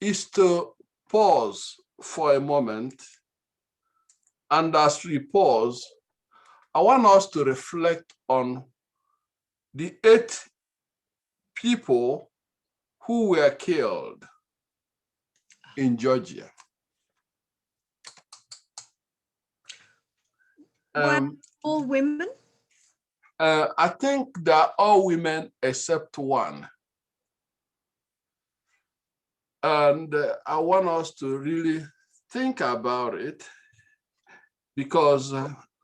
is to pause for a moment. And as we pause, I want us to reflect on the 8 people who were killed in Georgia. Were all women? I think they're all women except one. And I want us to really think about it, because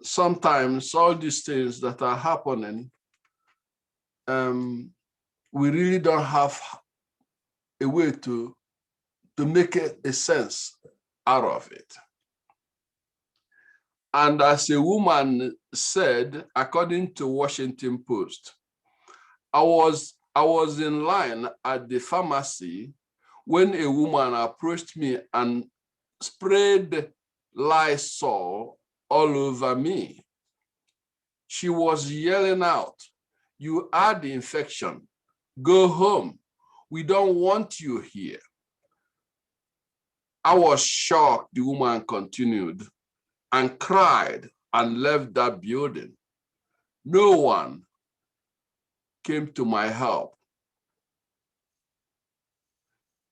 sometimes all these things that are happening, we really don't have a way to make a sense out of it. And as a woman said, according to Washington Post, I was in line at the pharmacy when a woman approached me and sprayed Lysol all over me. She was yelling out, "You had the infection. Go home. We don't want you here." I was shocked, the woman continued, and cried and left that building. No one came to my help.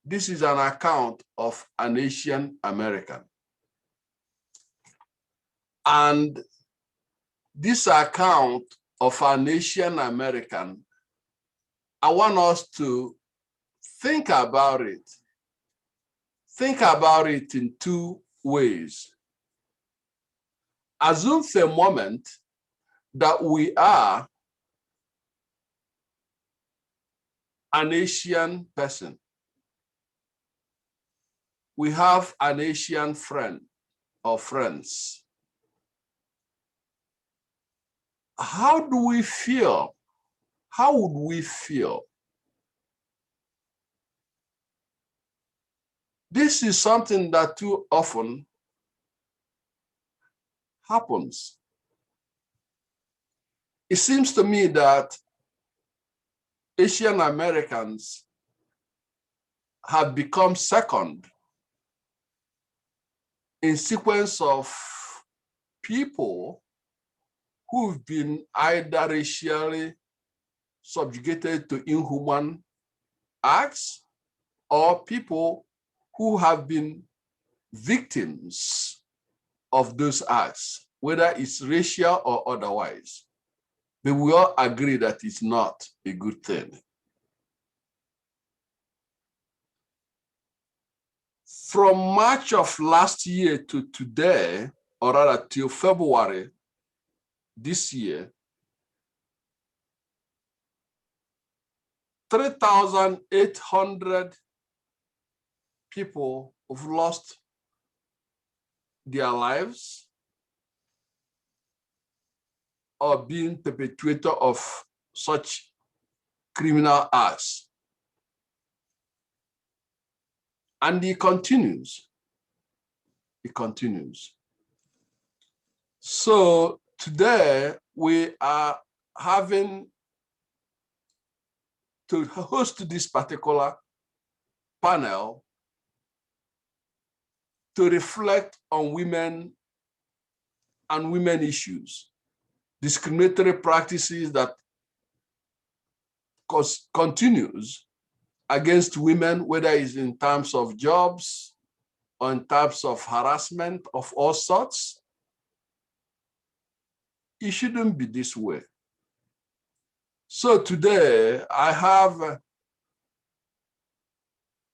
This is an account of an Asian American. And this account of an Asian American, I want us to think about it. Think about it in 2 ways. Assume for a moment that we are an Asian person. We have an Asian friend or friends. How do we feel? How would we feel? This is something that too often happens. It seems to me that Asian Americans have become second in sequence of people who've been either racially subjugated to inhuman acts, or people who have been victims of those acts, whether it's racial or otherwise. But we all agree that it's not a good thing. From March of last year to today, or rather till February this year, 3,800 people have lost their lives or being perpetrator of such criminal acts. And it continues. It continues. So today we are having to host this particular panel to reflect on women and women issues, discriminatory practices that continues against women, whether it's in terms of jobs or in terms of harassment of all sorts. It shouldn't be this way. So today I have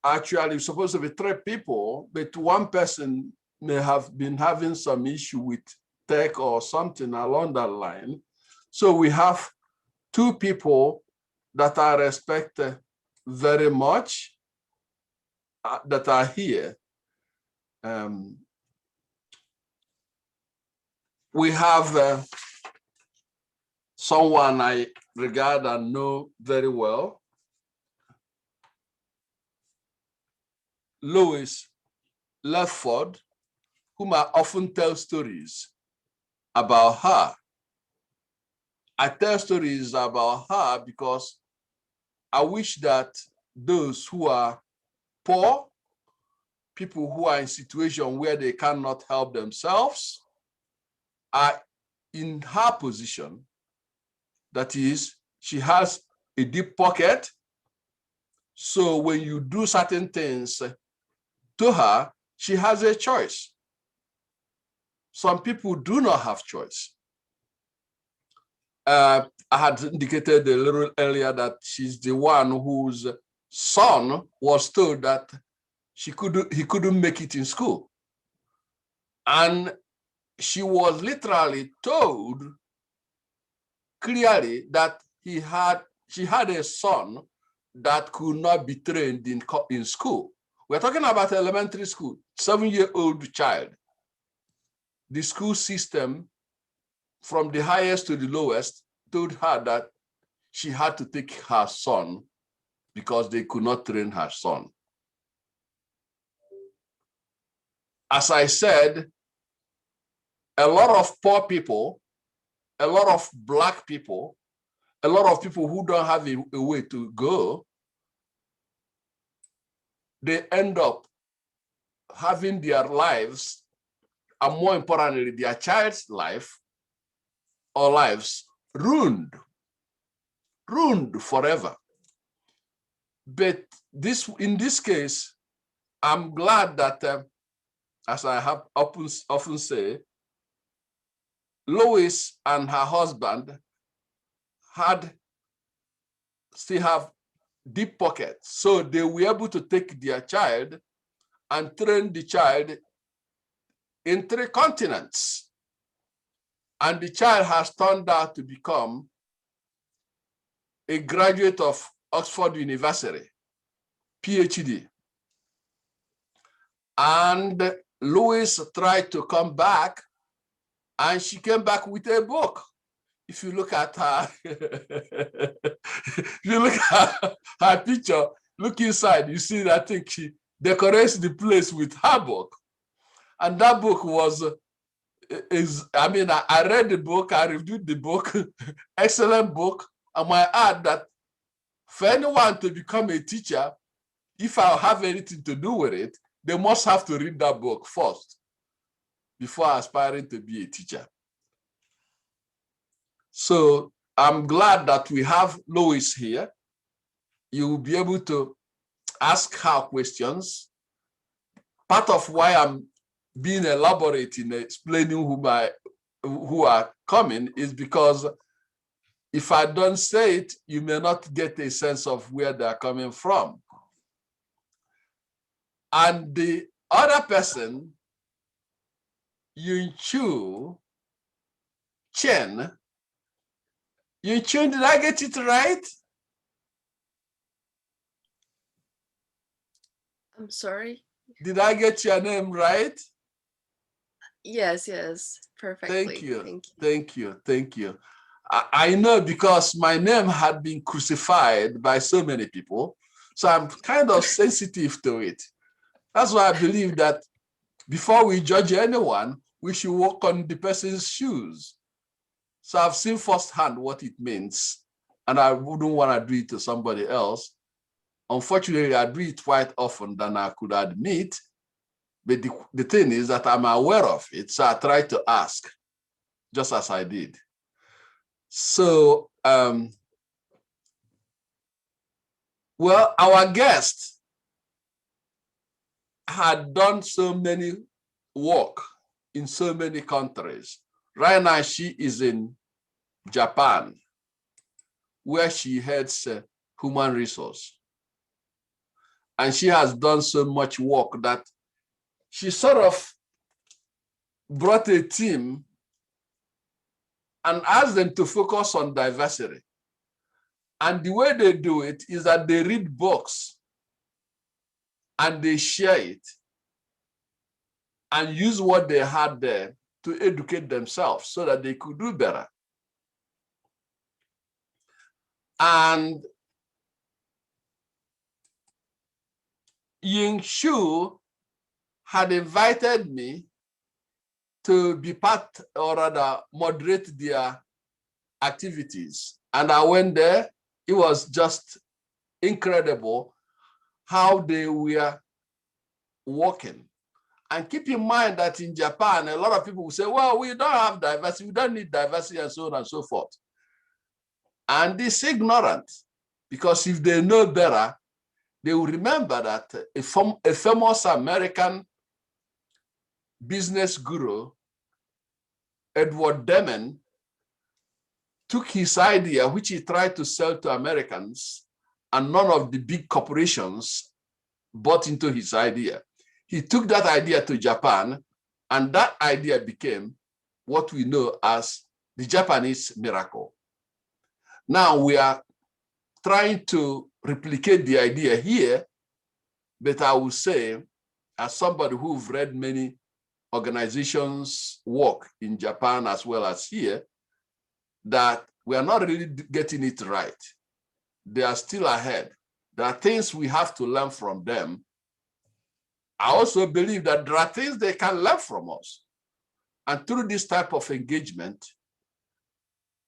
actually supposed to be 3 people, but one person may have been having some issue with tech or something along that line. So we have 2 people that I respect very much that are here. We have someone I regard and know very well, Lois Lefford, whom I often tell stories about her. I tell stories about her because I wish that those who are poor people who are in situation where they cannot help themselves are in her position. That is, she has a deep pocket. So when you do certain things to her, she has a choice. Some people do not have choice. I had indicated a little earlier that she's the one whose son was told that he couldn't make it in school. And she was literally told clearly that she had a son that could not be trained in school. We're talking about elementary school, 7-year-old child. The school system, from the highest to the lowest, told her that she had to take her son because they could not train her son. As I said, a lot of poor people, a lot of Black people, a lot of people who don't have a way to go, they end up having their lives, and more importantly, their child's life or lives ruined forever. But in this case, I'm glad that, as I have often say, Lois and her husband still have deep pockets. So they were able to take their child and train the child in 3 continents. And the child has turned out to become a graduate of Oxford University, PhD. And Lois tried to come back, and she came back with a book. If you look at her, if you look at her picture, look inside, you see that I think she decorates the place with her book. And that book I read the book, I reviewed the book, excellent book. I might add that for anyone to become a teacher, if I have anything to do with it, they must have to read that book first before aspiring to be a teacher. So I'm glad that we have Lois here. You will be able to ask her questions. Part of why I'm being elaborate in explaining who are coming is because if I don't say it, you may not get a sense of where they're coming from. And the other person, Yunchu Chen. Yunchu, did I get it right? I'm sorry. Did I get your name right? Yes, perfectly. Thank you. Thank you. Thank you. I know because my name had been crucified by so many people, so I'm kind of sensitive to it. That's why I believe that before we judge anyone, we should walk on the person's shoes. So I've seen firsthand what it means, and I wouldn't want to do it to somebody else. Unfortunately, I do it quite often than I could admit, but the thing is that I'm aware of it, so I try to ask, just as I did. So, well, our guest had done so many work in so many countries. Right now, she is in Japan, where she heads human resource. And she has done so much work that she sort of brought a team and asked them to focus on diversity. And the way they do it is that they read books and they share it and use what they had there to educate themselves so that they could do better. And Ying Shu had invited me to be part, or rather moderate their activities. And I went there. It was just incredible how they were working. And keep in mind that in Japan, a lot of people will say, well, we don't have diversity, we don't need diversity, and so on and so forth. And it's ignorant, because if they know better, they will remember that a famous American business guru, Edward Deming, took his idea, which he tried to sell to Americans, and none of the big corporations bought into his idea. He took that idea to Japan, and that idea became what we know as the Japanese miracle. Now we are trying to replicate the idea here, but I will say, as somebody who've read many organizations' work in Japan as well as here, that we are not really getting it right. They are still ahead. There are things we have to learn from them. I also believe that there are things they can learn from us. And through this type of engagement,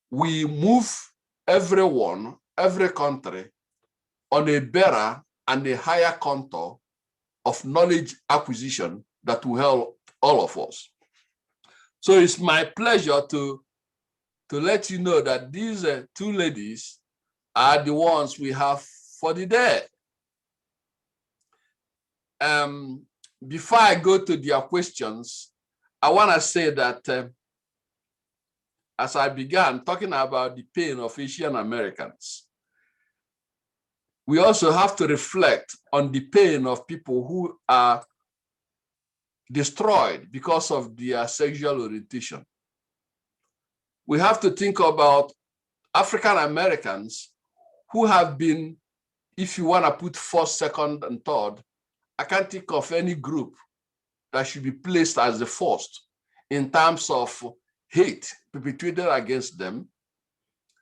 we move everyone, every country, on a better and a higher contour of knowledge acquisition that will help all of us. So it's my pleasure to let you know that these two ladies are the ones we have for the day. Before I go to their questions, I want to say that as I began talking about the pain of Asian Americans, we also have to reflect on the pain of people who are destroyed because of their sexual orientation. We have to think about African Americans who have been, if you want to put first, second, and third, I can't think of any group that should be placed as the first in terms of hate perpetrated against them,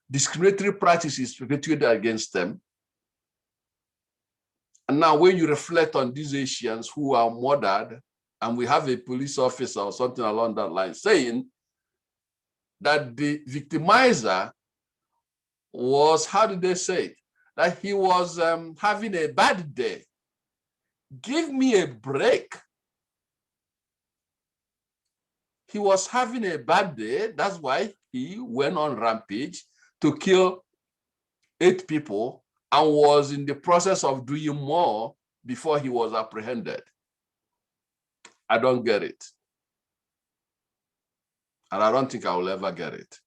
discriminatory practices perpetrated against them. And now when you reflect on these Asians who are murdered, and we have a police officer or something along that line saying that the victimizer was, how did they say it? That he was having a bad day. Give me a break. He was having a bad day. That's why he went on rampage to kill 8 people and was in the process of doing more before he was apprehended. I don't get it. And I don't think I will ever get it.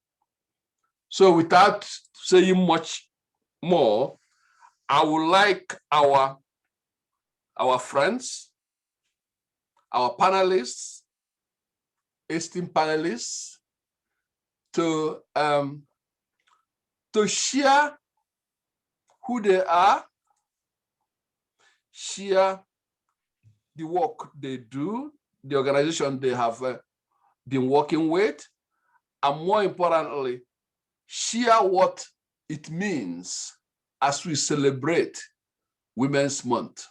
So without saying much more, I would like our friends, our panelists, esteemed panelists, to share who they are, share the work they do, the organization they have been working with, and more importantly, share what it means as we celebrate Women's Month.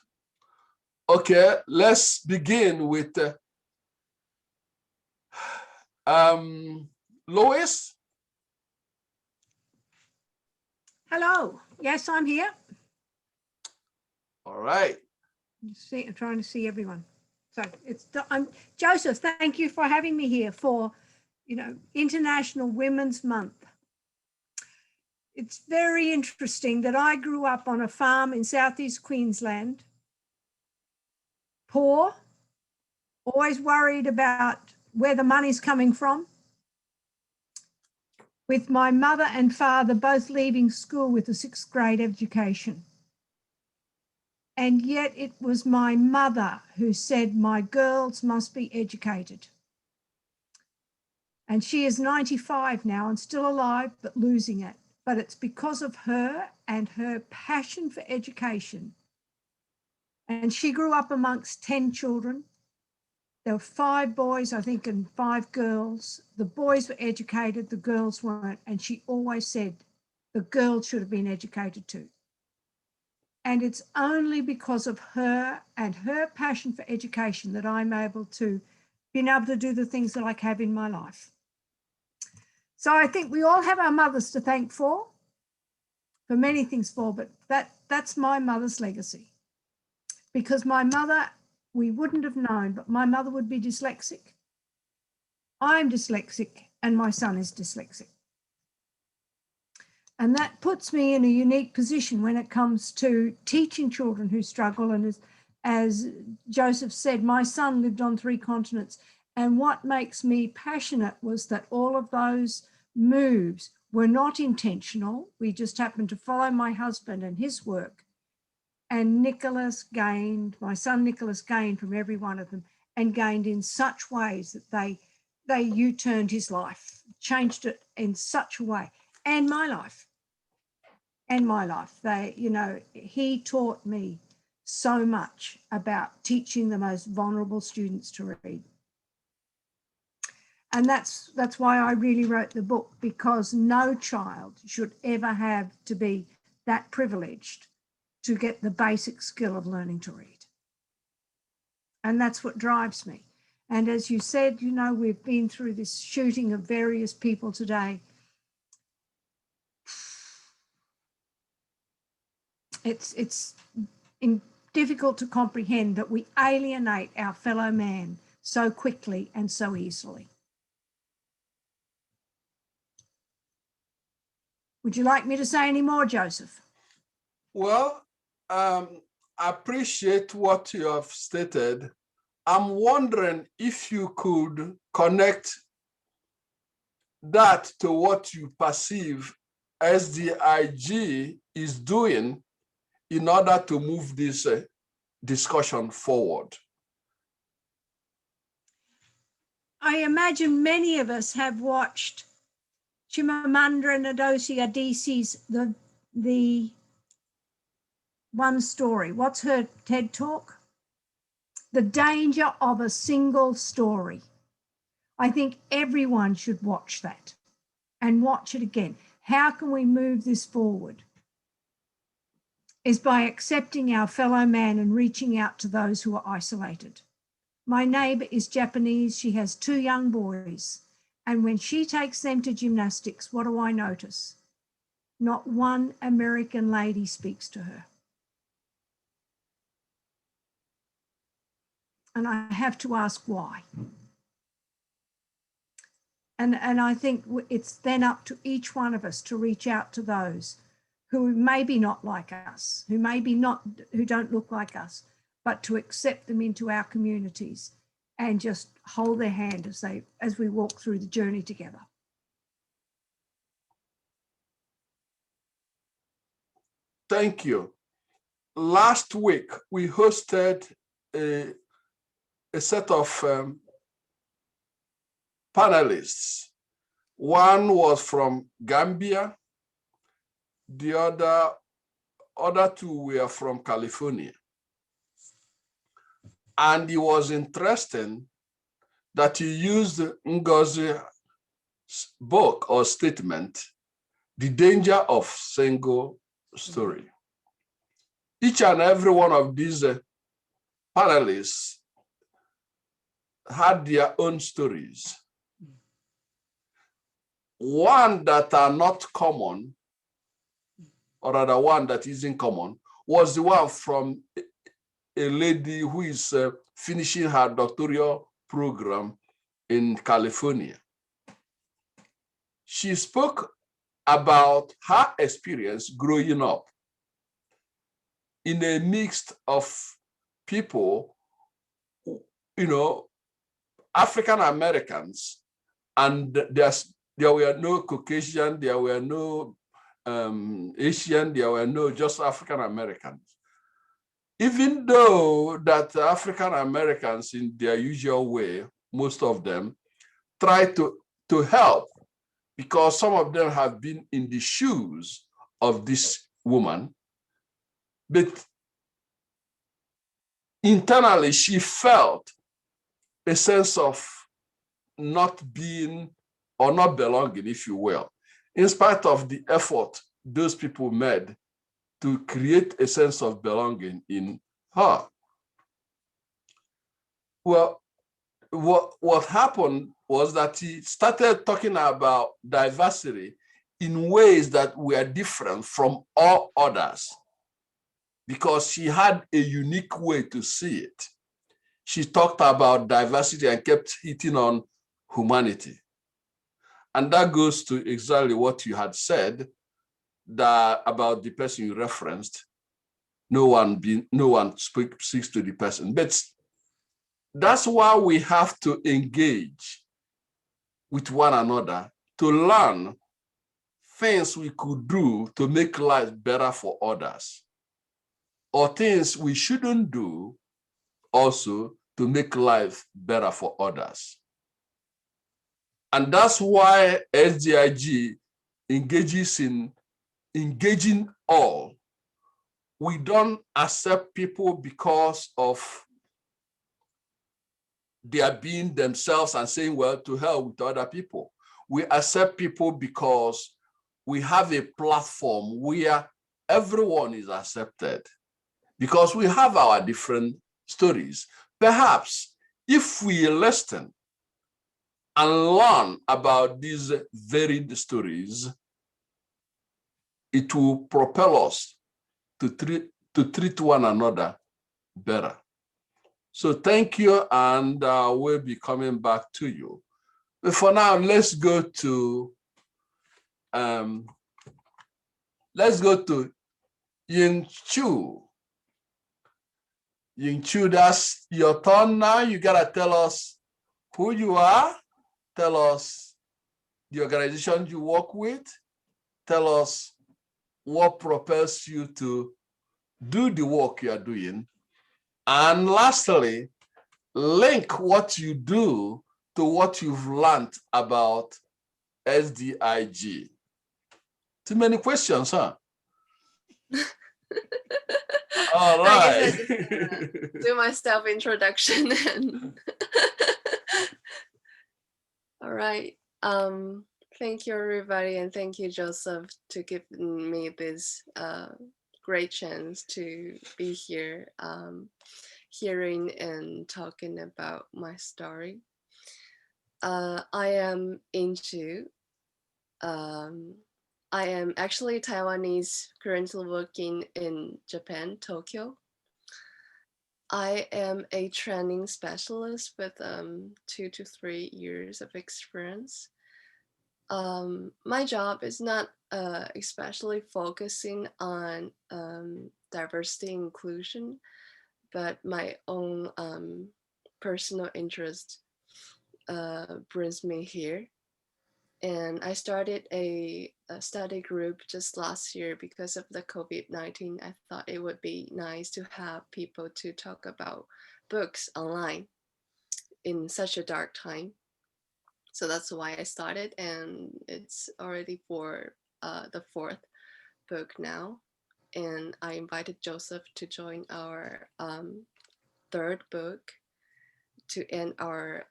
Okay, let's begin with Lois. Hello. Yes, I'm here. All right. I'm trying to see everyone. So I'm Joseph. Thank you for having me here for, International Women's Month. It's very interesting that I grew up on a farm in southeast Queensland, poor, always worried about where the money's coming from, with my mother and father both leaving school with a 6th grade education. And yet it was my mother who said, my girls must be educated. And she is 95 now and still alive, but losing it. But it's because of her and her passion for education. And she grew up amongst 10 children. There were 5 boys, I think, and 5 girls. The boys were educated, the girls weren't. And she always said the girls should have been educated too. And it's only because of her and her passion for education that I'm able to do the things that I have in my life. So I think we all have our mothers to thank for many things but that's my mother's legacy. Because my mother we wouldn't have known, but my mother would be dyslexic. I'm dyslexic and my son is dyslexic. And that puts me in a unique position when it comes to teaching children who struggle. And as Joseph said, my son lived on 3 continents. And what makes me passionate was that all of those moves were not intentional. We just happened to follow my husband and his work. And my son Nicholas gained from every one of them, and gained in such ways that they U-turned his life, changed it in such a way, and my life. He taught me so much about teaching the most vulnerable students to read. And that's why I really wrote the book, because no child should ever have to be that privileged to get the basic skill of learning to read. And that's what drives me. And as you said, we've been through this shooting of various people today. It's difficult to comprehend that we alienate our fellow man so quickly and so easily. Would you like me to say any more, Joseph? Well, I appreciate what you have stated. I'm wondering if you could connect that to what you perceive SDIG is doing in order to move this discussion forward. I imagine many of us have watched Chimamanda Ngozi Adichie's the one story. What's her TED talk? The danger of a single story. I think everyone should watch that and watch it again. How can we move this forward? Is by accepting our fellow man and reaching out to those who are isolated. My neighbour is Japanese. She has 2 young boys. And when she takes them to gymnastics, what do I notice? Not one American lady speaks to her. And I have to ask why. And I think it's then up to each one of us to reach out to those who maybe not like us, who don't look like us, but to accept them into our communities and just hold their hand as we walk through the journey together. Thank you. Last week, we hosted a set of panelists. One was from Gambia. The other 2 were from California. And it was interesting that you used Ngozi's book or statement, The Danger of Single Story. Each and every one of these panelists had their own stories. One that are not common, or rather one that isn't common, was the one from a lady who is finishing her doctoral program in California. She spoke about her experience growing up in a mix of people, African Americans, and there were no Caucasian, there were no Asian, there were no just African Americans. Even though that African Americans, in their usual way, most of them try to help, because some of them have been in the shoes of this woman, but internally she felt a sense of not being or not belonging, if you will, in spite of the effort those people made to create a sense of belonging in her. Well, what happened was that he started talking about diversity in ways that were different from all others, because she had a unique way to see it. she talked about diversity and kept hitting on humanity. And that goes to exactly what you had said, that about the person you referenced. No one speaks to the person. But that's why we have to engage with one another to learn things we could do to make life better for others, or things we shouldn't do also to make life better for others. And that's why SDIG engages in engaging all. We don't accept people because of their being themselves and saying, well, to hell with other people. We accept people because we have a platform where everyone is accepted, because we have our different stories. Perhaps if we listen and learn about these varied stories, it will propel us to treat one another better. So thank you, and we'll be coming back to you. But for now, let's go to Ying Chu. Ying Chu, that's your turn now. You gotta tell us who you are, tell us the organization you work with, tell us what propels you to do the work you are doing, and lastly, link what you do to what you've learned about SDIG. Too many questions, huh? All I right. guess I just do my self-introduction and all right. Thank you everybody, and thank you Joseph to give me this great chance to be here, hearing and talking about my story. I am into I am actually Taiwanese, currently working in Japan, Tokyo. I am a training specialist with 2 to 3 years of experience. My job is not especially focusing on diversity inclusion, but my own personal interest brings me here. And I started a study group just last year because of the COVID-19. I thought it would be nice to have people to talk about books online in such a dark time. So that's why I started, and it's already for the 4th book now. And I invited Joseph to join our 3rd book to end our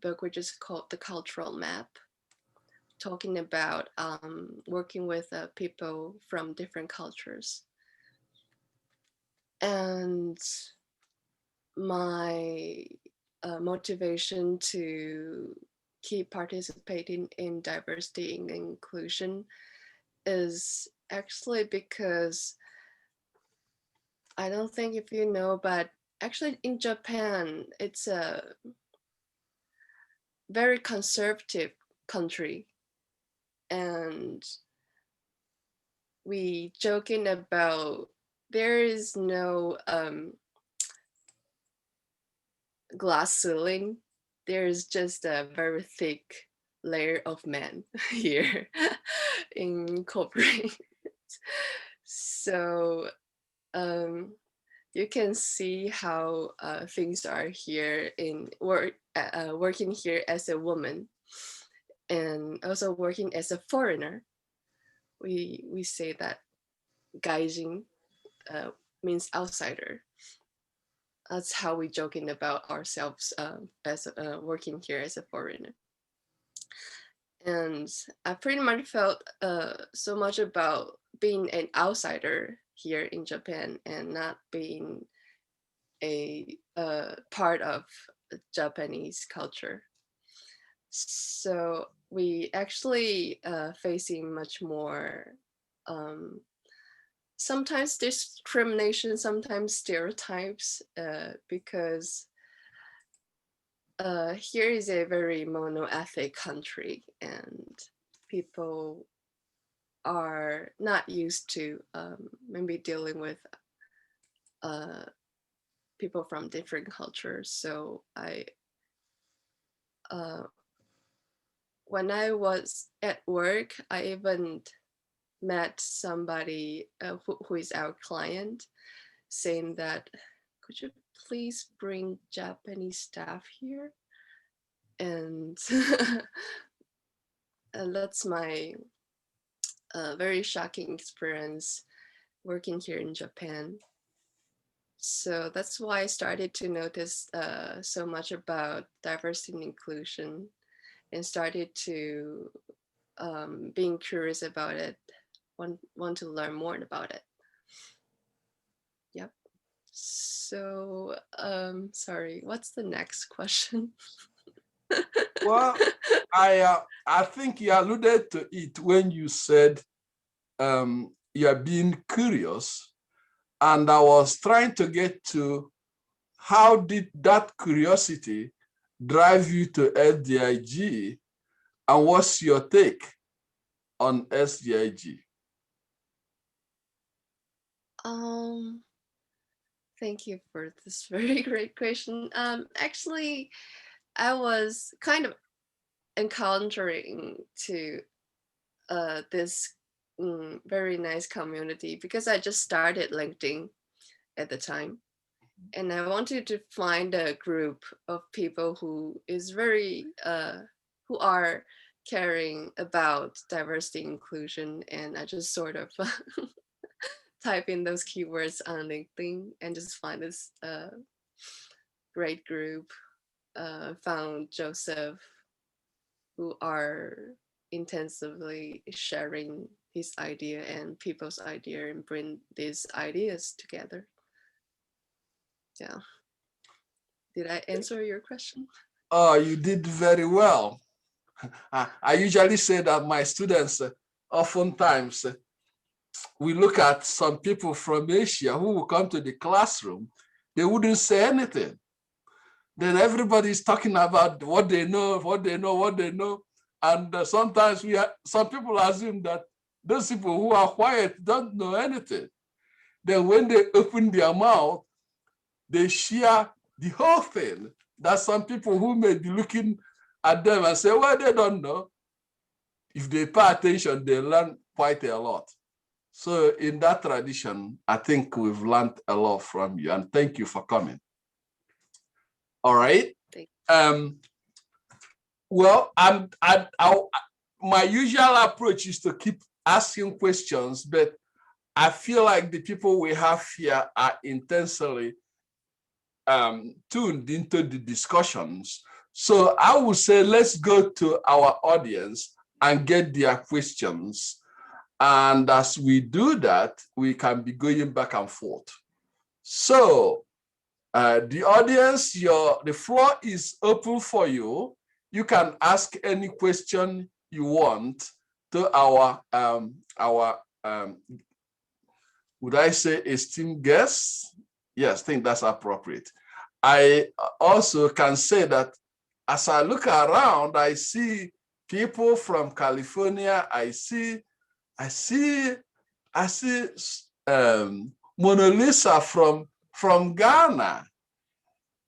book, which is called The Cultural Map, talking about working with people from different cultures. And my motivation to keep participating in diversity and inclusion is actually because I don't think if you know, but actually in Japan, it's a very conservative country. And we joking about there is no glass ceiling. There's just a very thick layer of men here in corporate. So you can see how things are here in working here as a woman, and also working as a foreigner. We say that gaijin means outsider. That's how we joking about ourselves as working here as a foreigner. And I pretty much felt so much about being an outsider here in Japan and not being a part of Japanese culture. So we actually facing much more sometimes discrimination, sometimes stereotypes, because here is a very monoethnic country, and people are not used to maybe dealing with people from different cultures. So when I was at work, I even met somebody who is our client, saying that, could you please bring Japanese staff here? And, and that's my very shocking experience working here in Japan. So that's why I started to notice so much about diversity and inclusion, and started to being curious about it, want to learn more about it. Yep. So, sorry, what's the next question? Well, I think you alluded to it when you said you are being curious, and I was trying to get to how did that curiosity drive you to SDIG, and what's your take on SDIG? Thank you for this very great question. Actually, I was kind of encountering to this very nice community because I just started LinkedIn at the time, and I wanted to find a group of people who is very who are caring about diversity and inclusion, and I just sort of type in those keywords on LinkedIn and just find this great group. Found Joseph, who are intensively sharing his idea and people's idea and bring these ideas together. Yeah. Did I answer your question? Oh, you did very well. I usually say that my students oftentimes we look at some people from Asia who will come to the classroom, they wouldn't say anything. Then everybody's talking about what they know, what they know, what they know. And sometimes some people assume that those people who are quiet don't know anything. Then when they open their mouth, they share the whole thing. That some people who may be looking at them and say, well, they don't know. If they pay attention, they learn quite a lot. So in that tradition, I think we've learned a lot from you, and thank you for coming. All right. Well, my usual approach is to keep asking questions, but I feel like the people we have here are intensely tuned into the discussions. So I would say, let's go to our audience and get their questions. And as we do that, we can be going back and forth. So the audience, the floor is open for you. You can ask any question you want to our would I say esteemed guests? Yes, I think that's appropriate. I also can say that as I look around, I see people from California. I see Mona Lisa from Ghana.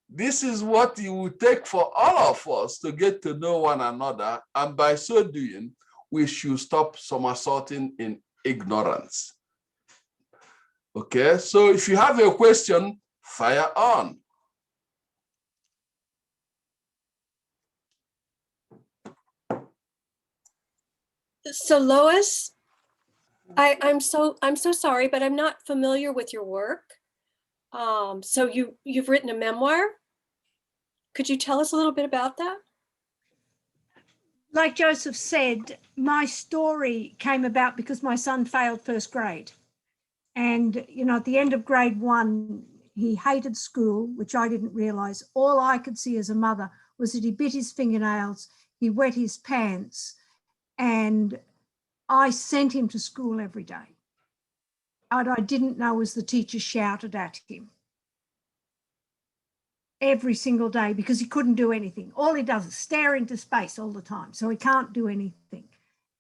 This is what it would take for all of us to get to know one another. And by so doing, we should stop somersaulting in ignorance. Okay, so if you have a question, fire on. So Lois, I'm so sorry, but I'm not familiar with your work. So you've written a memoir. Could you tell us a little bit about that? Like Joseph said, my story came about because my son failed first grade. And, you know, at the end of grade 1, he hated school, which I didn't realize. All I could see as a mother was that he bit his fingernails, he wet his pants, and I sent him to school every day. What I didn't know was the teacher shouted at him. every single day because he couldn't do anything. All he does is stare into space all the time. So he can't do anything.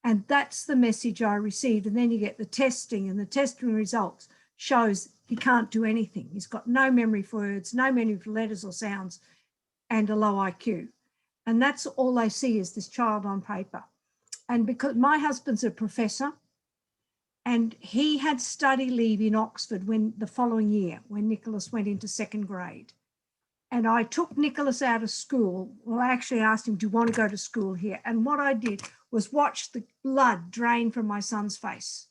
And that's the message I received. And then you get the testing, and the testing results shows he can't do anything. He's got no memory for words, no memory for letters or sounds, and a low IQ. And that's all they see is this child on paper. And because my husband's a professor, and he had study leave in Oxford when the following year, when Nicholas went into second grade. And I took Nicholas out of school. Well, I actually asked him, do you want to go to school here? And what I did was watch the blood drain from my son's face.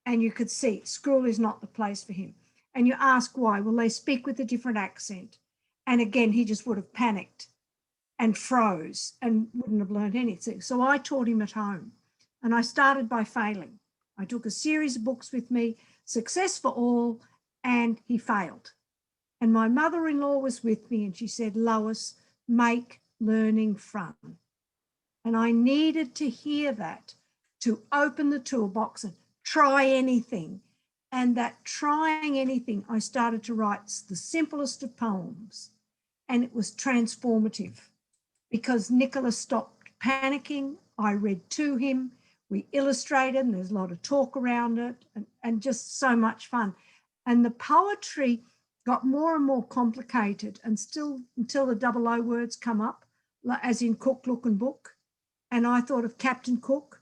And you could see school is not the place for him. And you ask why? Well, they speak with a different accent. And again, he just would have panicked and froze and wouldn't have learned anything. So I taught him at home. And I started by failing. I took a series of books with me, Success for All, and he failed. And my mother-in-law was with me, and she said, Lois, make learning fun. And I needed to hear that to open the toolbox and try anything. And that trying anything, I started to write the simplest of poems. And it was transformative because Nicholas stopped panicking. I read to him. We illustrated, and there's a lot of talk around it, and just so much fun. And the poetry got more and more complicated, and still until the double O words come up, as in cook, look, and book. And I thought of Captain Cook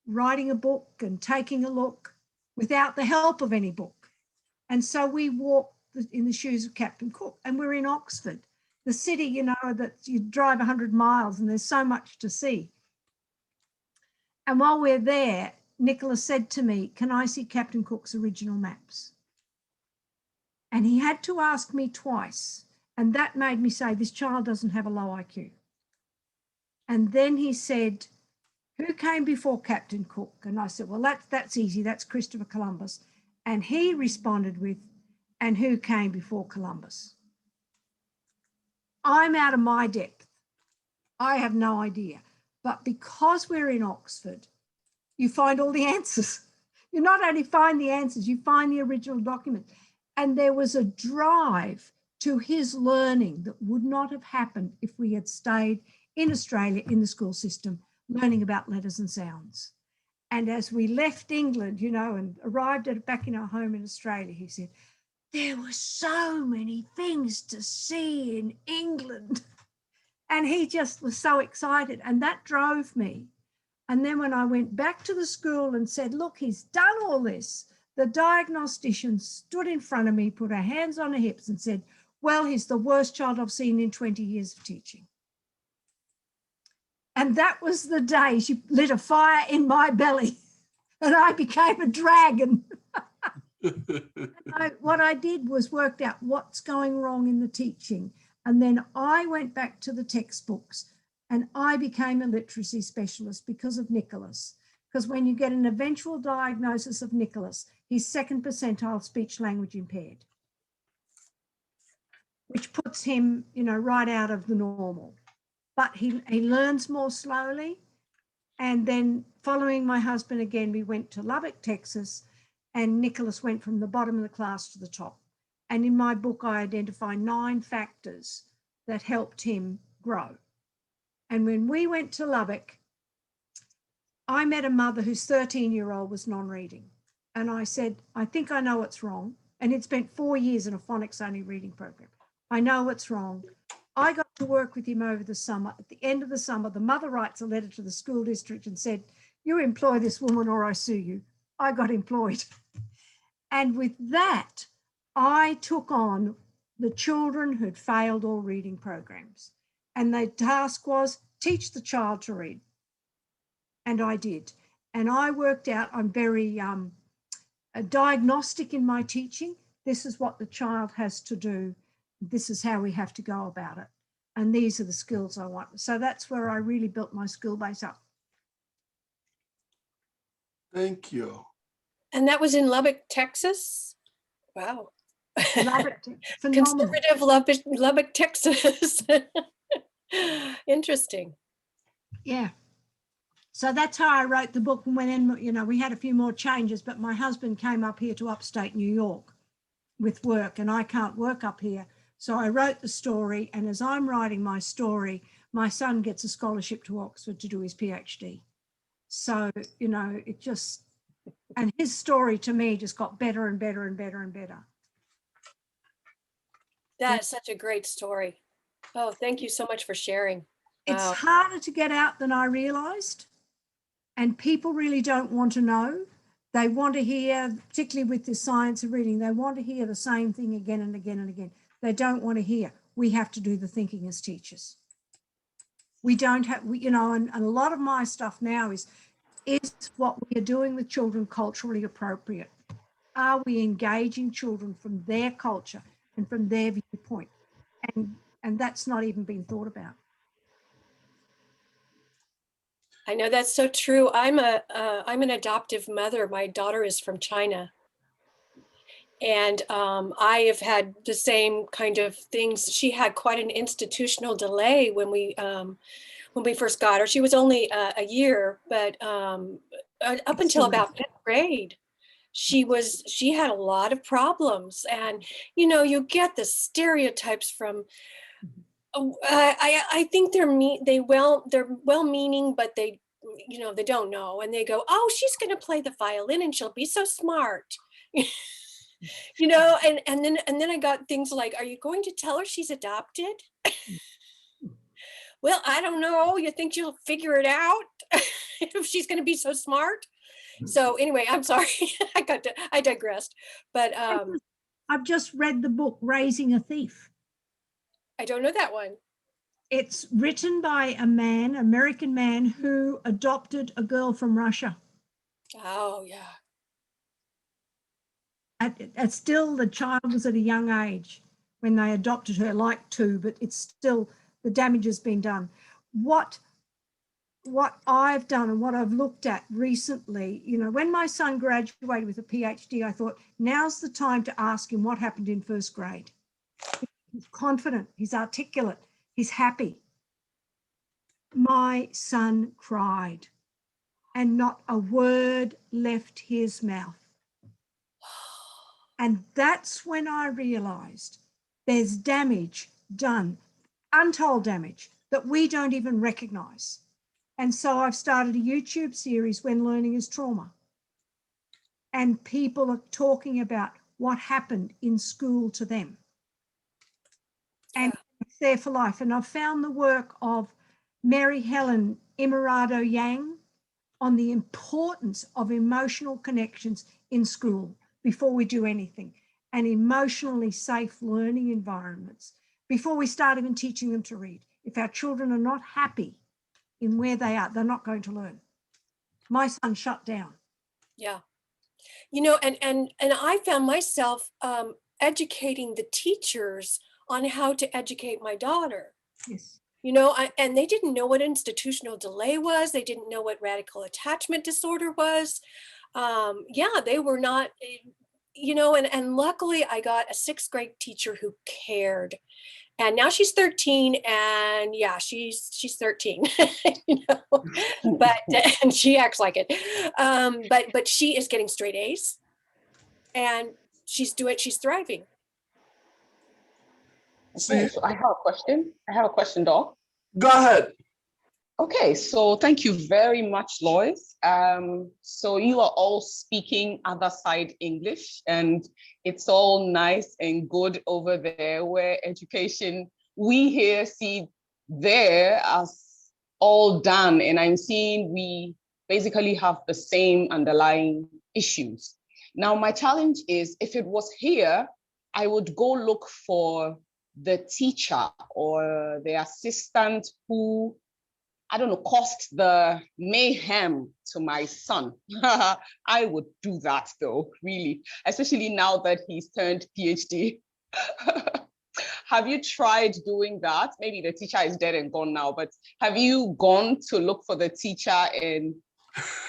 writing a book and taking a look without the help of any book. And so we walked in the shoes of Captain Cook, and we're in Oxford, the city, you know, that you drive 100 miles and there's so much to see. And while we're there, Nicholas said to me, can I see Captain Cook's original maps? And he had to ask me twice. And that made me say, this child doesn't have a low IQ. And then he said, who came before Captain Cook? And I said, well, that's easy. That's Christopher Columbus. And he responded with, and who came before Columbus? I'm out of my depth. I have no idea. But because we're in Oxford, you find all the answers. You not only find the answers, you find the original document. And there was a drive to his learning that would not have happened if we had stayed in Australia in the school system, learning about letters and sounds. And as we left England, you know, and arrived back in our home in Australia, he said, there were so many things to see in England. And he just was so excited, and that drove me. And then when I went back to the school and said, look, he's done all this, the diagnostician stood in front of me, put her hands on her hips and said, well, he's the worst child I've seen in 20 years of teaching. And that was the day she lit a fire in my belly and I became a dragon. What I did was worked out what's going wrong in the teaching. And then I went back to the textbooks and I became a literacy specialist because of Nicholas. Because when you get an eventual diagnosis of Nicholas, he's second percentile speech language impaired, which puts him, you know, right out of the normal. But he learns more slowly. And then following my husband again, we went to Lubbock, Texas, and Nicholas went from the bottom of the class to the top. And in my book, I identify 9 factors that helped him grow. And when we went to Lubbock, I met a mother whose 13-year-old was non-reading. And I said, I think I know what's wrong. And he'd spent 4 years in a phonics-only reading program. I know what's wrong. I got to work with him over the summer. At the end of the summer, the mother writes a letter to the school district and said, you employ this woman or I sue you. I got employed. And with that, I took on the children who'd failed all reading programs. And the task was teach the child to read. And I did. And I worked out, I'm very diagnostic in my teaching. This is what the child has to do. This is how we have to go about it. And these are the skills I want. So that's where I really built my skill base up. Thank you. And that was in Lubbock, Texas? Wow. Lubbock, phenomenal. Conservative Lubbock, Texas. Interesting. Yeah. So that's how I wrote the book. And when, you know, we had a few more changes, but my husband came up here to upstate New York with work, and I can't work up here. So I wrote the story, and as I'm writing my story, my son gets a scholarship to Oxford to do his PhD. So, you know, it just, and his story to me just got better and better and better and better. That is such a great story. Oh, thank you so much for sharing. It's Wow. harder to get out than I realized. And people really don't want to know. They want to hear, particularly with the science of reading, they want to hear the same thing again and again and again. They don't want to hear, we have to do the thinking as teachers. We don't have, you know, and a lot of my stuff now is what we are doing with children culturally appropriate? Are we engaging children from their culture and from their viewpoint? And that's not even been thought about. I know that's so true. I'm an adoptive mother. My daughter is from China. And I have had the same kind of things. She had quite an institutional delay when we first got her. She was only a year, but up until about 5th grade, she had a lot of problems. And, you know, you get the stereotypes from, I think they're well-meaning, but they, you know, they don't know. And they go, oh, she's going to play the violin and she'll be so smart. You know, and then I got things like, are you going to tell her she's adopted? Well, I don't know. You think she'll figure it out if she's going to be so smart? So anyway, I'm sorry. I digressed. But I've just read the book, Raising a Thief. I don't know that one. It's written by a man, American man, who adopted a girl from Russia. Oh, yeah. At still, the child was at a young age when they adopted her, like 2, but it's still, the damage has been done. What I've done and what I've looked at recently, you know, when my son graduated with a PhD, I thought, now's the time to ask him what happened in 1st grade. He's confident, he's articulate, he's happy. My son cried and not a word left his mouth. And that's when I realized there's damage done, untold damage that we don't even recognize. And so I've started a YouTube series, When Learning is Trauma. And people are talking about what happened in school to them. And it's there for life. And I've found the work of Mary Helen Emirado Yang on the importance of emotional connections in school before we do anything, and emotionally safe learning environments before we start even teaching them to read. If our children are not happy in where they are, they're not going to learn. My son shut down. Yeah. You know, and I found myself educating the teachers on how to educate my daughter. Yes. You know, and they didn't know what institutional delay was. They didn't know what radical attachment disorder was. Yeah, they were not, you know, and luckily I got a 6th grade teacher who cared. And now she's 13, and yeah, she's 13, you know, but and she acts like it. But she is getting straight A's, and she's thriving. Okay, so I have a question, Doc. Go ahead. Okay, so thank you very much, Lois. So you are all speaking other side English, and it's all nice and good over there where education, we here see there as all done. And I'm seeing we basically have the same underlying issues. Now, my challenge is, if it was here, I would go look for the teacher or the assistant who, I don't know, caused the mayhem to my son. I would do that though, really, especially now that he's turned PhD. Have you tried doing that? Maybe the teacher is dead and gone now, but have you gone to look for the teacher and,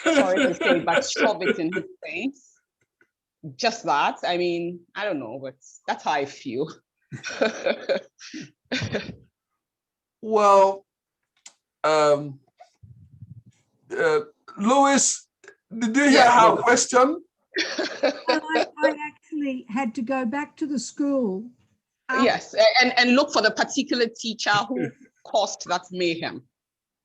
sorry to say, but shove it in his face? Just that? I mean, I don't know, but that's how I feel. Well, Louis, did you hear her question? I actually had to go back to the school Yes, and look for the particular teacher who caused that mayhem.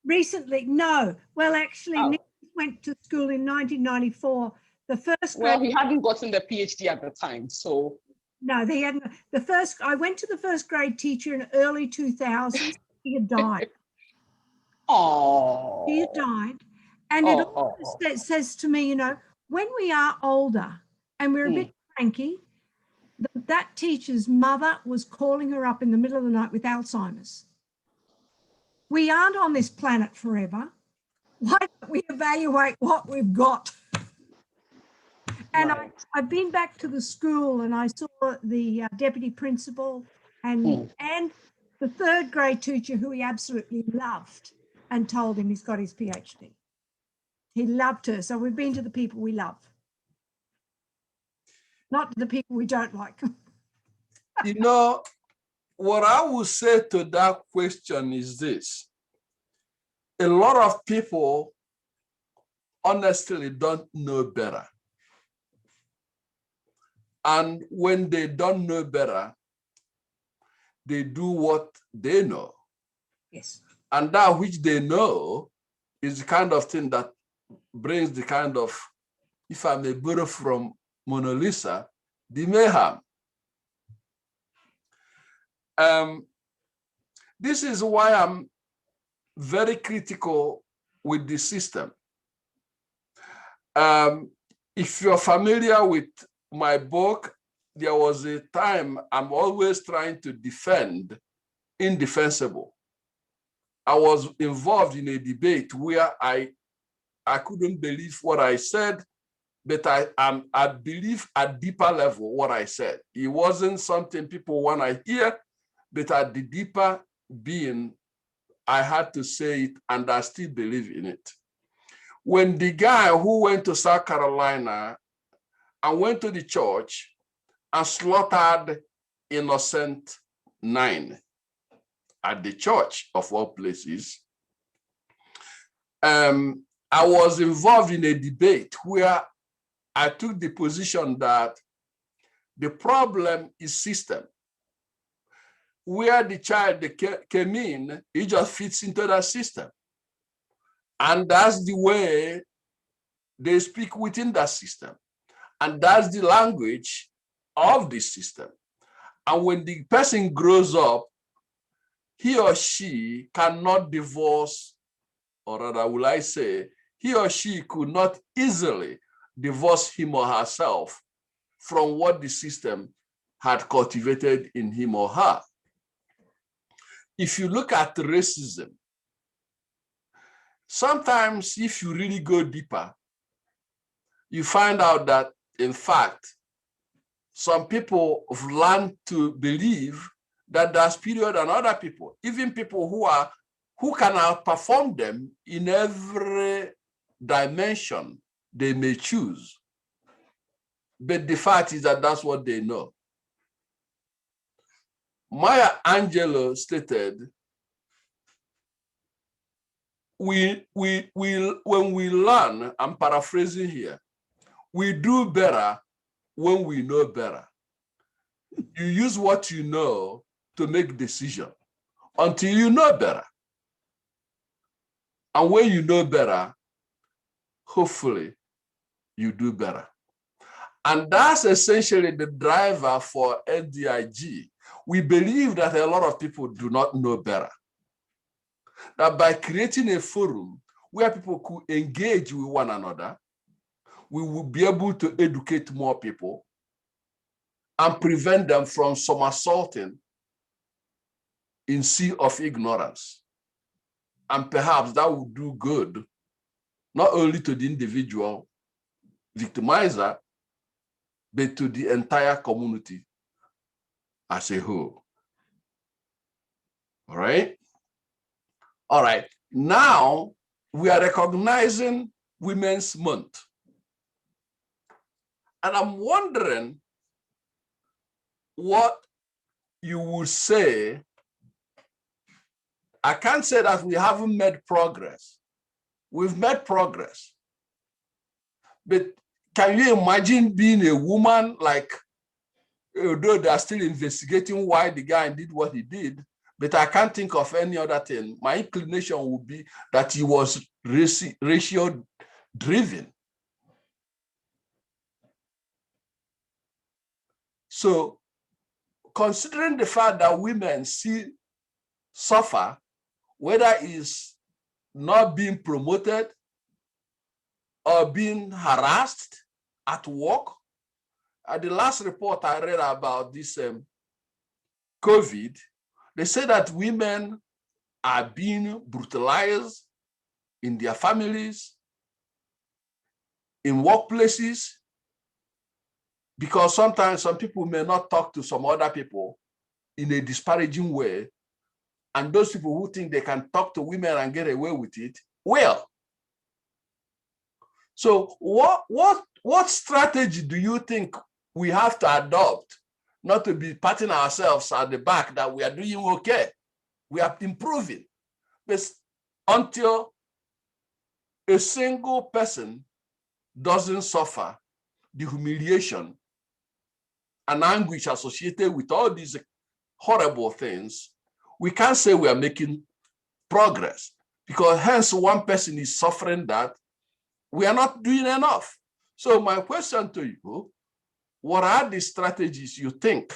Recently, no. Well, actually, Oh. Nick went to school in 1994. The first grade. Well, he hadn't gotten the PhD at the time, so. No, they hadn't. I went to the first grade teacher in early 2000s. He had died. Oh. He had died. And it also says to me, you know, when we are older and we're a bit cranky, that teacher's mother was calling her up in the middle of the night with Alzheimer's. We aren't on this planet forever. Why don't we evaluate what we've got? And Right. I've been back to the school and I saw the deputy principal and the third grade teacher who he absolutely loved and told him he's got his PhD. He loved her. So we've been to the people we love, not to the people we don't like. You know, what I would say to that question is this. A lot of people honestly don't know better. And when they don't know better, they do what they know. Yes. And that which they know is the kind of thing that brings the kind of, if I may borrow from Mona Lisa, the mayhem. This is why I'm very critical with the system. If you're familiar with my book, there was a time I'm always trying to defend indefensible. I was involved in a debate where I couldn't believe what I said, but I believe at deeper level what I said. It wasn't something people want to hear, but at the deeper being, I had to say it and I still believe in it. When the guy who went to South Carolina and went to the church and slaughtered innocent 9 at the church of all places, I was involved in a debate where I took the position that the problem is system. Where the child came in, it just fits into that system. And that's the way they speak within that system. And that's the language of the system. And when the person grows up, he or she cannot divorce, or rather, will I say, he or she could not easily divorce him or herself from what the system had cultivated in him or her. If you look at racism, sometimes if you really go deeper, you find out that, in fact, some people have learned to believe that they're superior than other people, even people who can outperform them in every dimension they may choose. But the fact is that that's what they know. Maya Angelou stated, when we learn, I'm paraphrasing here, we do better when we know better. You use what you know to make decision until you know better. And when you know better, hopefully you do better. And that's essentially the driver for SDIG. We believe that a lot of people do not know better. That by creating a forum where people could engage with one another, we will be able to educate more people and prevent them from somersaulting in sea of ignorance. And perhaps that would do good, not only to the individual victimizer, but to the entire community as a whole. All right? All right. Now we are recognizing Women's Month. And I'm wondering what you would say. I can't say that we haven't made progress. We've made progress. But can you imagine being a woman like although they are still investigating why the guy did what he did, but I can't think of any other thing. My inclination would be that he was ratio driven. So considering the fact that women suffer, whether it's not being promoted or being harassed at work. The last report I read about this COVID, they say that women are being brutalized in their families, in workplaces, because sometimes some people may not talk to some other people in a disparaging way. And those people who think they can talk to women and get away with it, well. So what strategy do you think we have to adopt not to be patting ourselves at the back that we are doing okay, we are improving, but until a single person doesn't suffer the humiliation and anguish associated with all these horrible things, we can't say we are making progress, because hence one person is suffering that, we are not doing enough. So my question to you, what are the strategies you think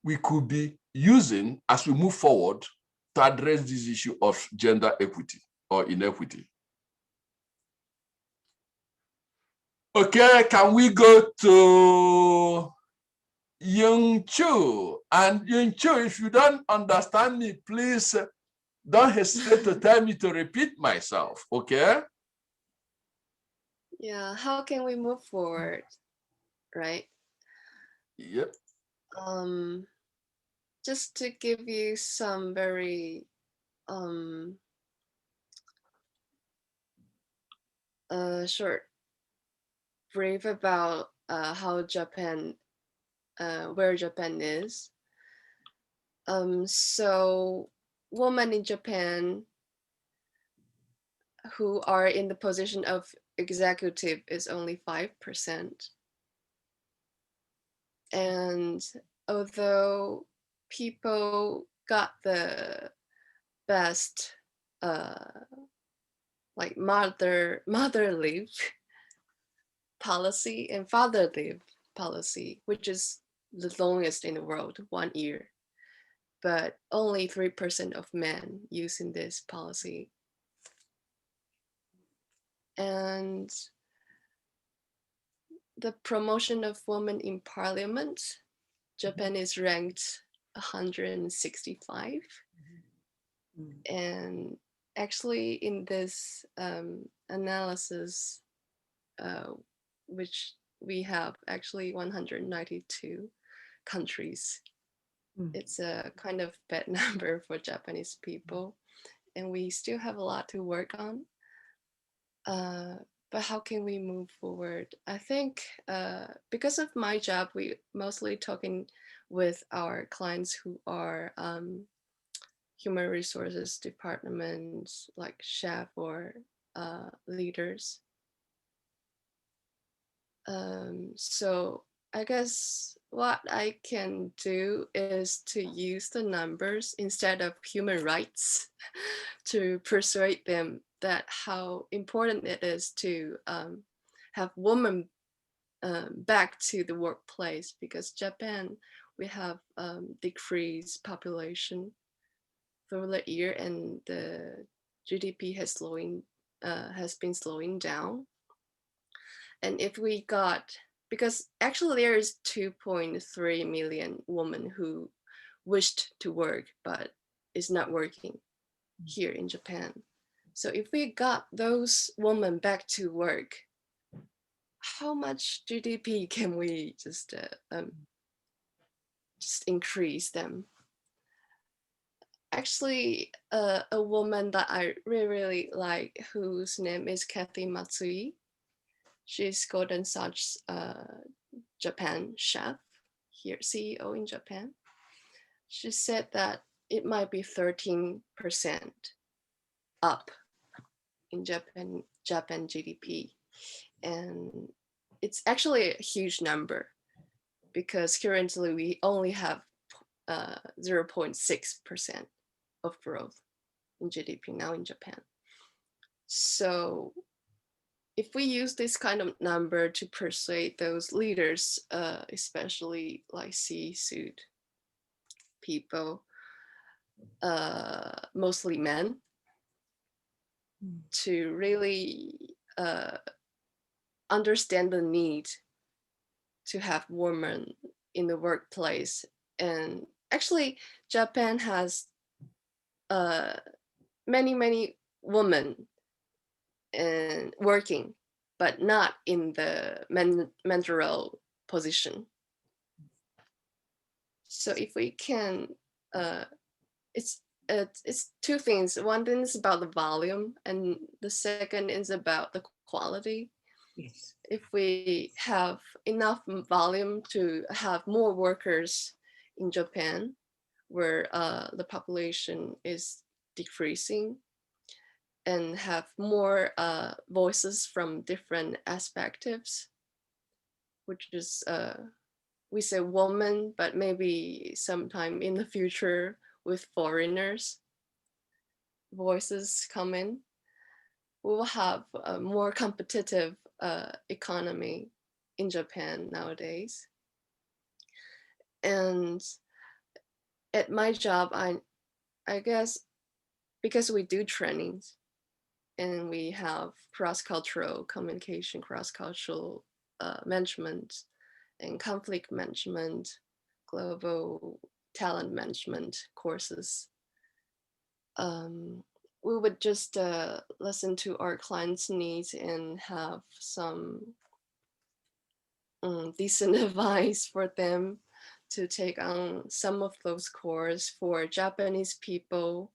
we could be using as we move forward to address this issue of gender equity or inequity? Okay, can we go to Yung Chu? And Yung Chu, if you don't understand me, please don't hesitate to tell me to repeat myself, okay? Yeah, how can we move forward, right? Yep. Just to give you some very short brief about how Japan, where Japan is. So women in Japan who are in the position of executive is only 5%. And although people got the best like mother leave policy and father leave policy, which is the longest in the world, 1 year, but only 3% of men using this policy. And the promotion of women in parliament, Japan is ranked 165. And actually in this analysis, which we have actually 192 countries, it's a kind of bad number for Japanese people, and we still have a lot to work on. But how can we move forward? I think because of my job, we mostly talking with our clients who are human resources departments, like chef or leaders. So I guess what I can do is to use the numbers instead of human rights to persuade them that how important it is to have women back to the workplace, because Japan, we have decreased population through the year, and the GDP has been slowing down. And if we got, because actually there is 2.3 million women who wished to work but is not working here in Japan. So if we got those women back to work, how much GDP can we just increase them? Actually, a woman that I really like, whose name is Kathy Matsui. She's Golden Sachs Japan chef here, CEO in Japan. She said that it might be 13% up in Japan GDP. And it's actually a huge number. because currently we only have 0.6% of growth in GDP now in Japan. So if we use this kind of number to persuade those leaders, especially like C-suite people, mostly men, to really understand the need to have women in the workplace. And actually, Japan has many women and working, but not in the managerial position. So if we can, it's two things. One thing is about the volume, and the second is about the quality. Yes. If we have enough volume to have more workers in Japan, where the population is decreasing, and have more voices from different perspectives, which is we say woman, but maybe sometime in the future with foreigners voices come in, we will have a more competitive economy in Japan nowadays. And at my job, I guess because we do trainings and we have cross-cultural communication, cross-cultural management, and conflict management, global talent management courses, we would just listen to our clients' needs and have some decent advice for them to take on some of those courses for Japanese people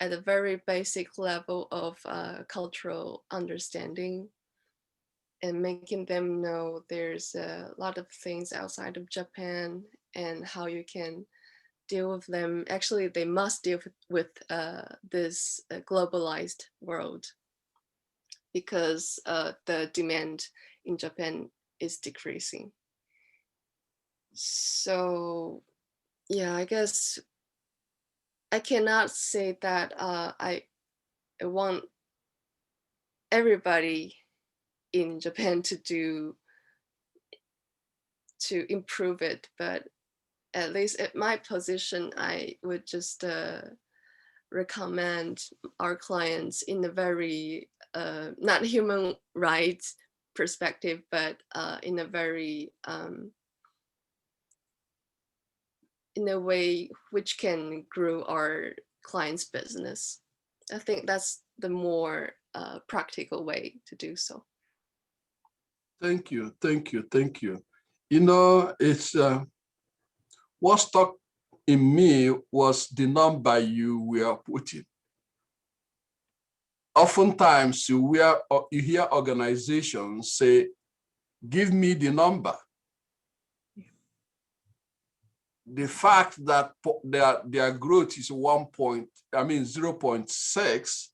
at a very basic level of cultural understanding, and making them know there's a lot of things outside of Japan and how you can deal with them. Actually, they must deal with this globalized world, because the demand in Japan is decreasing. So yeah, I guess I cannot say that I want everybody in Japan to improve it, but at least at my position, I would just recommend our clients in a very not human rights perspective, but in a very in a way which can grow our clients' business. I think that's the more practical way to do so. Thank you. You know, it's what stuck in me was the number you were putting. Oftentimes you hear organizations say, give me the number. The fact that their growth is 0.6,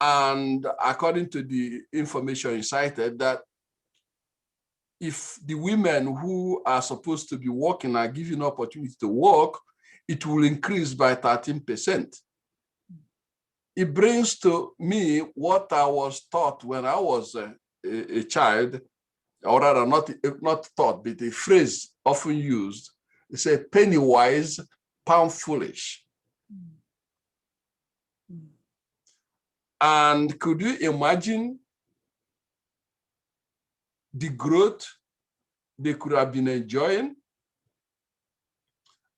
and according to the information you cited, that if the women who are supposed to be working are given opportunity to work, it will increase by 13%. It brings to me what I was taught when I was a child, or rather not taught, but a phrase often used. It's a penny wise, pound foolish. And could you imagine the growth they could have been enjoying?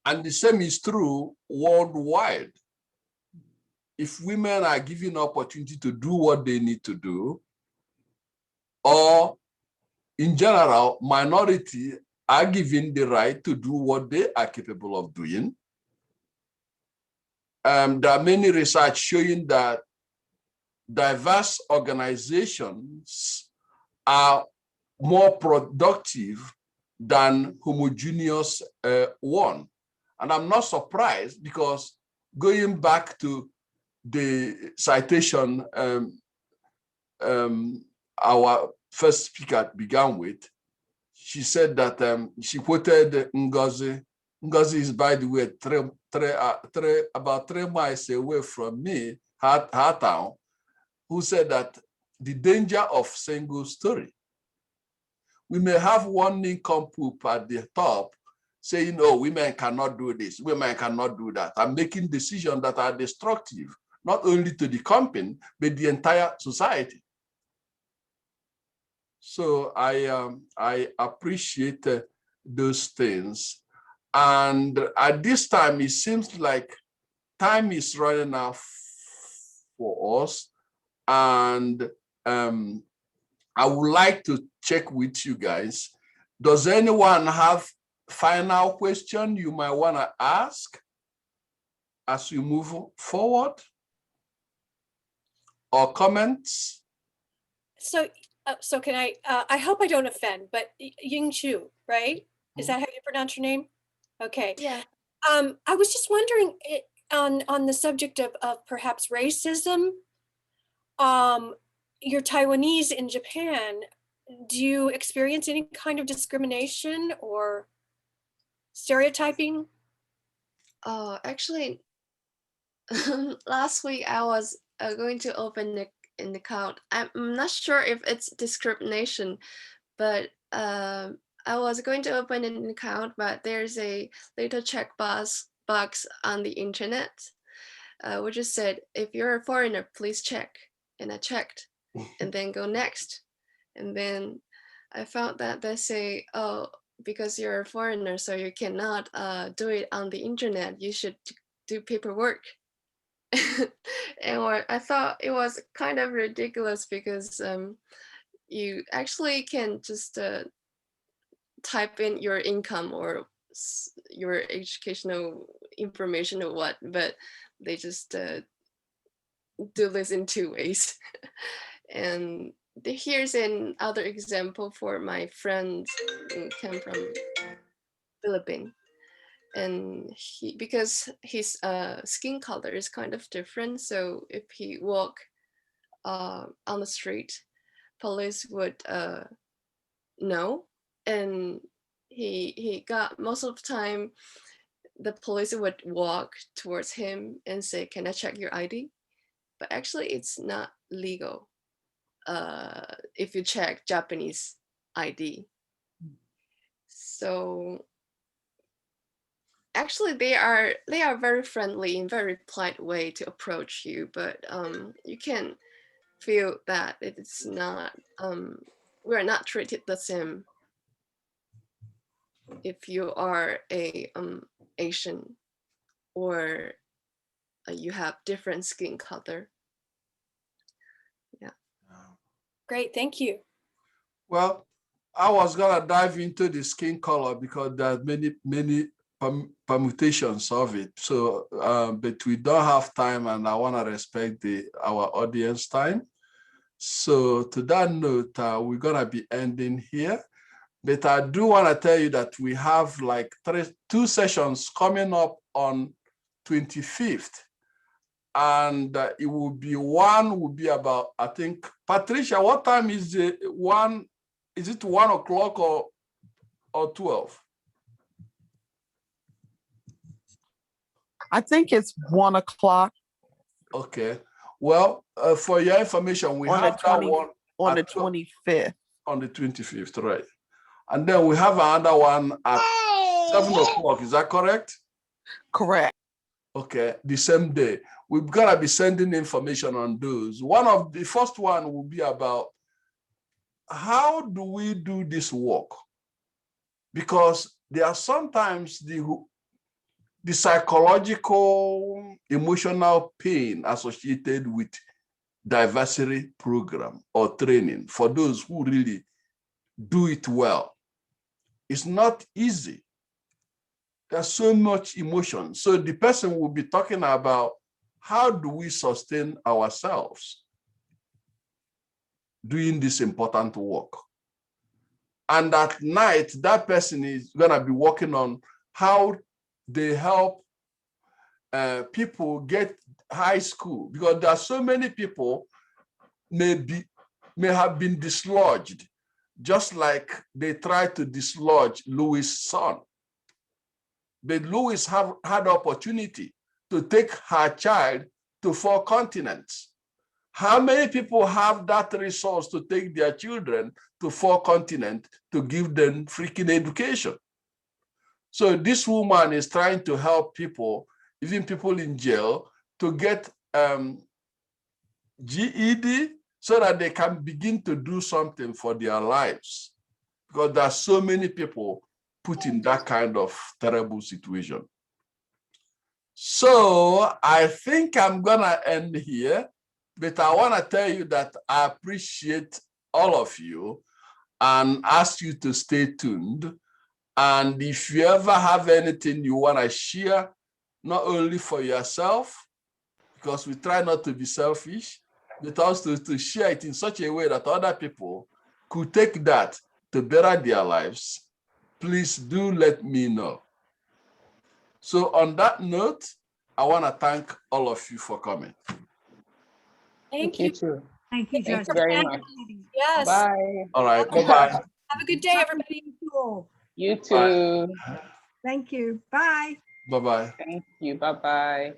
And the same is true worldwide. If women are given opportunity to do what they need to do, or in general, minority are given the right to do what they are capable of doing. There are many research showing that diverse organizations are more productive than homogeneous one. And I'm not surprised, because going back to the citation our first speaker began with, she said that she quoted Ngozi. Ngozi is, by the way, about 3 miles away from me, her town, who said that the danger of single story. We may have one nincompoop at the top saying, oh, women cannot do this, women cannot do that, and making decisions that are destructive, not only to the company, but the entire society. So I appreciate those things. And at this time, it seems like time is running out for us. And I would like to check with you guys. Does anyone have final question you might want to ask as we move forward? Or comments? So can I hope I don't offend, but Ying Chu, right? Is that how you pronounce your name? Okay. Yeah. I was just wondering on the subject of perhaps racism. You're Taiwanese in Japan. Do you experience any kind of discrimination or stereotyping? Actually, last week I was going to open an account. I'm not sure if it's discrimination, but I was going to open an account, but there's a little checkbox on the internet, which just said, if you're a foreigner, please check. And I checked, and then go next. And then I found that they say, oh, because you're a foreigner, so you cannot do it on the internet. You should do paperwork. And I thought it was kind of ridiculous because you actually can just type in your income or your educational information or what, but they just do this in 2 ways. And here's another example for my friend who came from Philippines. And because his skin color is kind of different, so if he walk on the street, police would know. And he got, most of the time, the police would walk towards him and say, can I check your ID? But actually it's not legal if you check Japanese ID. So actually they are very friendly and very polite way to approach you, but you can feel that it's not, we're not treated the same if you are a Asian or you have different skin color. Yeah. Great, thank you. Well, I was gonna dive into the skin color because there's many permutations of it. So, but we don't have time, and I want to respect our audience time. So, to that note, we're gonna be ending here. But I do want to tell you that we have like 2 sessions coming up on 25th. And it will be about, I think, Patricia, what time is the one? Is it 1 o'clock or 12? I think it's 1 o'clock. Okay. Well, for your information, we have that one on the 25th. On the 25th, right? And then we have another one at 7 o'clock. Is that correct? Correct. Okay, the same day. We've got to be sending information on those. One of the first one will be about how do we do this work? Because there are sometimes the psychological, emotional pain associated with diversity program or training for those who really do it well. It's not easy. There's so much emotion. So the person will be talking about how do we sustain ourselves doing this important work. And at night, that person is gonna be working on how they help people get high school, because there are so many people may have been dislodged just like they tried to dislodge Louis' son. But Louis had opportunity to take her child to 4 continents. How many people have that resource to take their children to 4 continents to give them freaking education? So this woman is trying to help people, even people in jail, to get GED so that they can begin to do something for their lives. Because there are so many people put in that kind of terrible situation. So I think I'm gonna end here, but I wanna tell you that I appreciate all of you and ask you to stay tuned. And if you ever have anything you wanna share, not only for yourself, because we try not to be selfish, but also to share it in such a way that other people could take that to better their lives, please do let me know. So on that note, I want to thank all of you for coming. Thank you. too. Thank you, Thank Joseph. you very much. Yes. Bye. All right, Bye. bye-bye. Have a good day, everybody. Thank you all. You too. Thank you. Bye. Bye-bye. Thank you. Bye-bye.